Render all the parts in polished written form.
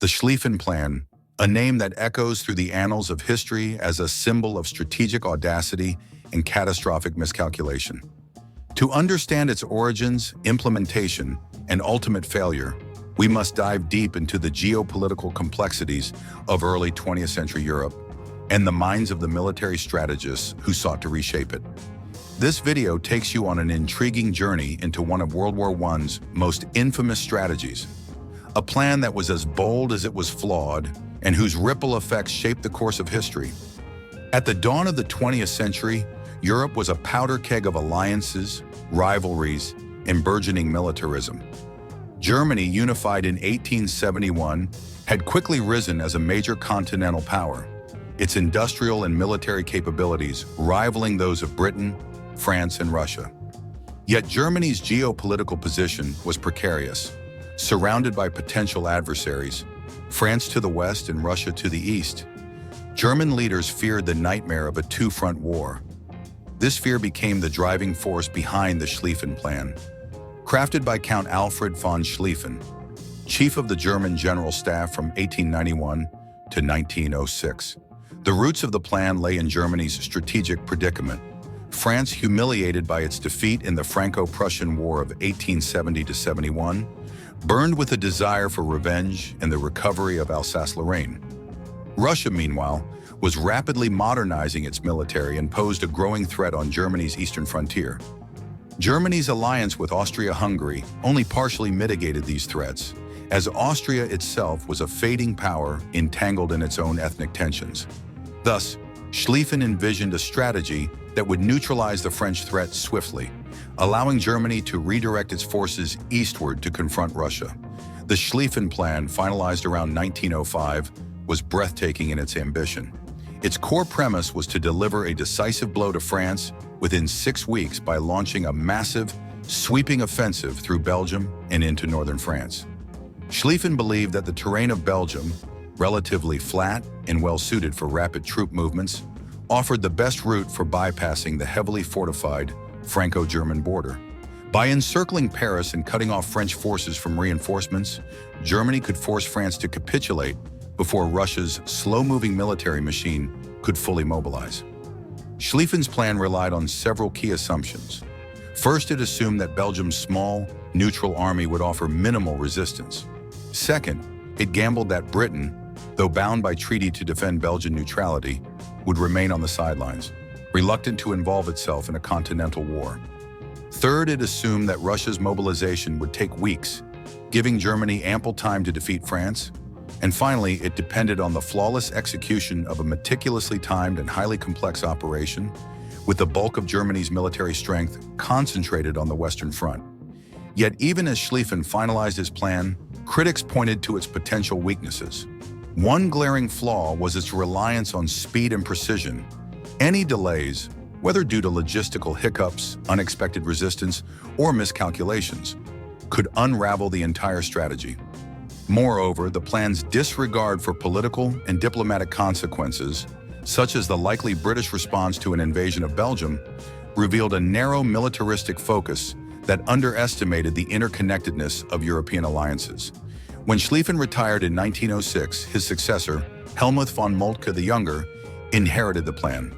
The Schlieffen Plan, a name that echoes through the annals of history as a symbol of strategic audacity and catastrophic miscalculation. To understand its origins, implementation, and ultimate failure, we must dive deep into the geopolitical complexities of early 20th century Europe and the minds of the military strategists who sought to reshape it. This video takes you on an intriguing journey into one of World War I's most infamous strategies, a plan that was as bold as it was flawed and whose ripple effects shaped the course of history. At the dawn of the 20th century, Europe was a powder keg of alliances, rivalries, and burgeoning militarism. Germany, unified in 1871, had quickly risen as a major continental power, its industrial and military capabilities rivaling those of Britain, France, and Russia. Yet Germany's geopolitical position was precarious, surrounded by potential adversaries, France to the west and Russia to the east. German leaders feared the nightmare of a two-front war. This fear became the driving force behind the Schlieffen Plan. Crafted by Count Alfred von Schlieffen, chief of the German General Staff from 1891 to 1906. The roots of the plan lay in Germany's strategic predicament. France, humiliated by its defeat in the Franco-Prussian War of 1870–71, burned with a desire for revenge and the recovery of Alsace-Lorraine. Russia, meanwhile, was rapidly modernizing its military and posed a growing threat on Germany's eastern frontier. Germany's alliance with Austria-Hungary only partially mitigated these threats, as Austria itself was a fading power entangled in its own ethnic tensions. Thus, Schlieffen envisioned a strategy that would neutralize the French threat swiftly, allowing Germany to redirect its forces eastward to confront Russia. The Schlieffen Plan, finalized around 1905, was breathtaking in its ambition. Its core premise was to deliver a decisive blow to France within 6 weeks by launching a massive, sweeping offensive through Belgium and into northern France. Schlieffen believed that the terrain of Belgium, relatively flat and well-suited for rapid troop movements, offered the best route for bypassing the heavily fortified Franco-German border. By encircling Paris and cutting off French forces from reinforcements, Germany could force France to capitulate before Russia's slow-moving military machine could fully mobilize. Schlieffen's plan relied on several key assumptions. First, it assumed that Belgium's small, neutral army would offer minimal resistance. Second, it gambled that Britain, though bound by treaty to defend Belgian neutrality, would remain on the sidelines, reluctant to involve itself in a continental war. Third, it assumed that Russia's mobilization would take weeks, giving Germany ample time to defeat France. And finally, it depended on the flawless execution of a meticulously timed and highly complex operation, with the bulk of Germany's military strength concentrated on the Western Front. Yet even as Schlieffen finalized his plan, critics pointed to its potential weaknesses. One glaring flaw was its reliance on speed and precision. Any delays, whether due to logistical hiccups, unexpected resistance, or miscalculations, could unravel the entire strategy. Moreover, the plan's disregard for political and diplomatic consequences, such as the likely British response to an invasion of Belgium, revealed a narrow militaristic focus that underestimated the interconnectedness of European alliances. When Schlieffen retired in 1906, his successor, Helmuth von Moltke the Younger, inherited the plan.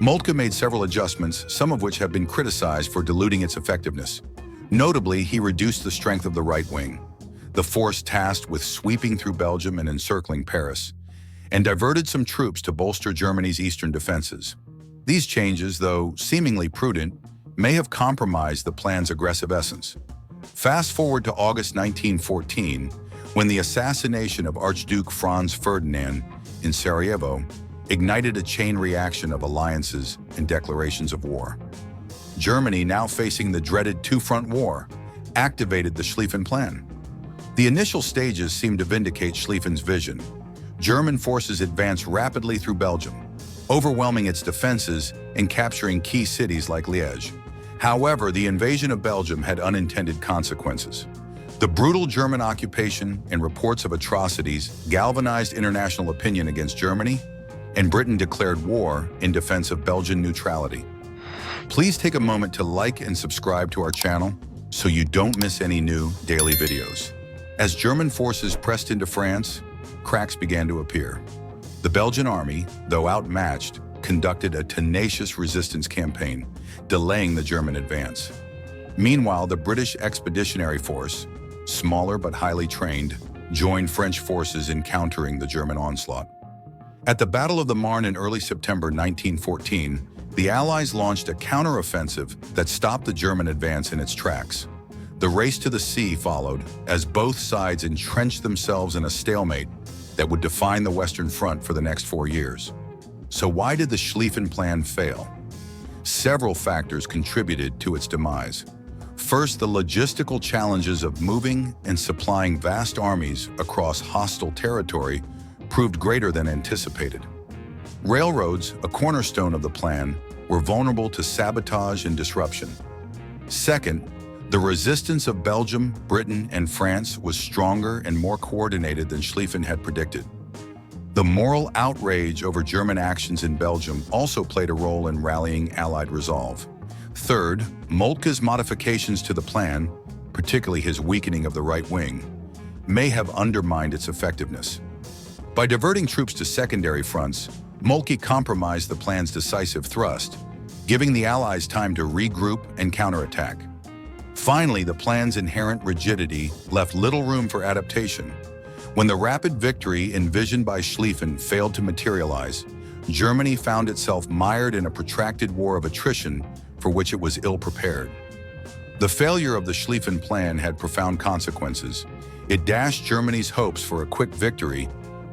Moltke made several adjustments, some of which have been criticized for diluting its effectiveness. Notably, he reduced the strength of the right wing, the force tasked with sweeping through Belgium and encircling Paris, and diverted some troops to bolster Germany's eastern defenses. These changes, though seemingly prudent, may have compromised the plan's aggressive essence. Fast forward to August 1914, when the assassination of Archduke Franz Ferdinand in Sarajevo ignited a chain reaction of alliances and declarations of war. Germany, now facing the dreaded two-front war, activated the Schlieffen Plan. The initial stages seemed to vindicate Schlieffen's vision. German forces advanced rapidly through Belgium, overwhelming its defenses and capturing key cities like Liège. However, the invasion of Belgium had unintended consequences. The brutal German occupation and reports of atrocities galvanized international opinion against Germany, and Britain declared war in defense of Belgian neutrality. Please take a moment to like and subscribe to our channel so you don't miss any new daily videos. As German forces pressed into France, cracks began to appear. The Belgian army, though outmatched, conducted a tenacious resistance campaign, delaying the German advance. Meanwhile, the British Expeditionary Force, smaller but highly trained, joined French forces in countering the German onslaught. At the Battle of the Marne in early September 1914, the Allies launched a counteroffensive that stopped the German advance in its tracks. The race to the sea followed, as both sides entrenched themselves in a stalemate that would define the Western Front for the next 4 years. So why did the Schlieffen Plan fail? Several factors contributed to its demise. First, the logistical challenges of moving and supplying vast armies across hostile territory proved greater than anticipated. Railroads, a cornerstone of the plan, were vulnerable to sabotage and disruption. Second, the resistance of Belgium, Britain, and France was stronger and more coordinated than Schlieffen had predicted. The moral outrage over German actions in Belgium also played a role in rallying Allied resolve. Third, Moltke's modifications to the plan, particularly his weakening of the right wing, may have undermined its effectiveness. By diverting troops to secondary fronts, Moltke compromised the plan's decisive thrust, giving the Allies time to regroup and counterattack. Finally, the plan's inherent rigidity left little room for adaptation. When the rapid victory envisioned by Schlieffen failed to materialize, Germany found itself mired in a protracted war of attrition for which it was ill-prepared. The failure of the Schlieffen Plan had profound consequences. It dashed Germany's hopes for a quick victory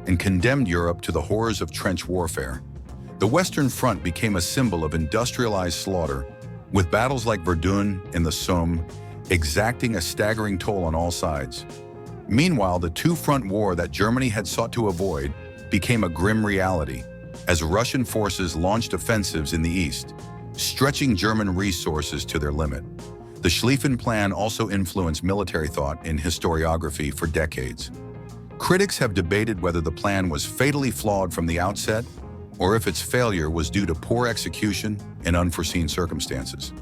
and condemned Europe to the horrors of trench warfare. The Western Front became a symbol of industrialized slaughter, with battles like Verdun and the Somme exacting a staggering toll on all sides. Meanwhile, the two-front war that Germany had sought to avoid became a grim reality as Russian forces launched offensives in the east, stretching German resources to their limit. The Schlieffen Plan also influenced military thought in historiography for decades. Critics have debated whether the plan was fatally flawed from the outset or if its failure was due to poor execution and unforeseen circumstances.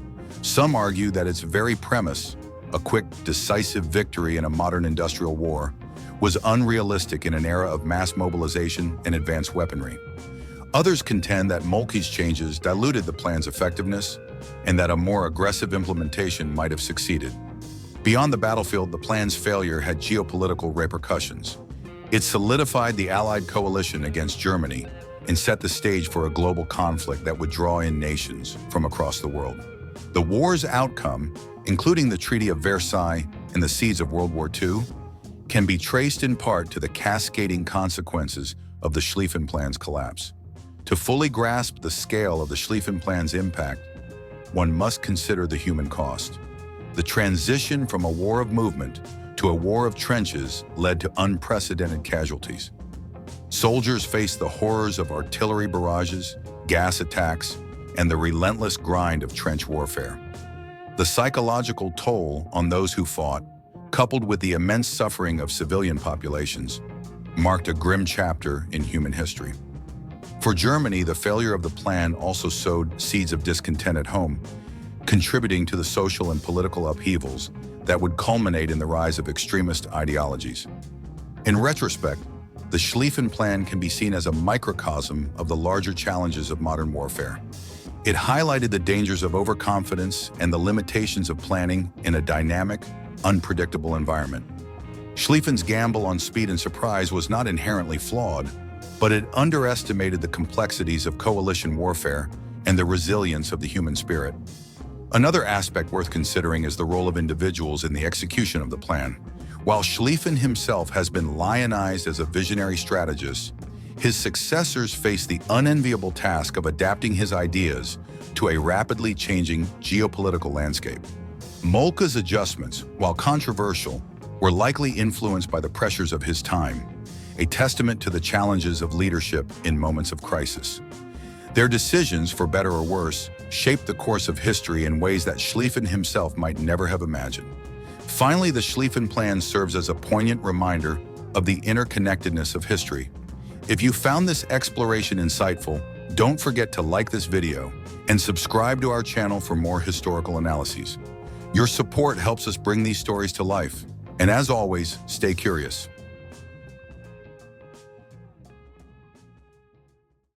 Some argue that its very premise, a quick, decisive victory in a modern industrial war, was unrealistic in an era of mass mobilization and advanced weaponry. Others contend that Moltke's changes diluted the plan's effectiveness and that a more aggressive implementation might have succeeded. Beyond the battlefield, the plan's failure had geopolitical repercussions. It solidified the Allied coalition against Germany and set the stage for a global conflict that would draw in nations from across the world. The war's outcome, including the Treaty of Versailles and the seeds of World War II, can be traced in part to the cascading consequences of the Schlieffen Plan's collapse. To fully grasp the scale of the Schlieffen Plan's impact, one must consider the human cost. The transition from a war of movement to a war of trenches led to unprecedented casualties. Soldiers faced the horrors of artillery barrages, gas attacks, and the relentless grind of trench warfare. The psychological toll on those who fought, coupled with the immense suffering of civilian populations, marked a grim chapter in human history. For Germany, the failure of the plan also sowed seeds of discontent at home, contributing to the social and political upheavals that would culminate in the rise of extremist ideologies. In retrospect, the Schlieffen Plan can be seen as a microcosm of the larger challenges of modern warfare. It highlighted the dangers of overconfidence and the limitations of planning in a dynamic, unpredictable environment. Schlieffen's gamble on speed and surprise was not inherently flawed, but it underestimated the complexities of coalition warfare and the resilience of the human spirit. Another aspect worth considering is the role of individuals in the execution of the plan. While Schlieffen himself has been lionized as a visionary strategist, his successors face the unenviable task of adapting his ideas to a rapidly changing geopolitical landscape. Moltke's adjustments, while controversial, were likely influenced by the pressures of his time, a testament to the challenges of leadership in moments of crisis. Their decisions, for better or worse, shaped the course of history in ways that Schlieffen himself might never have imagined. Finally, the Schlieffen Plan serves as a poignant reminder of the interconnectedness of history. If you found this exploration insightful, don't forget to like this video and subscribe to our channel for more historical analyses. Your support helps us bring these stories to life. And as always, stay curious.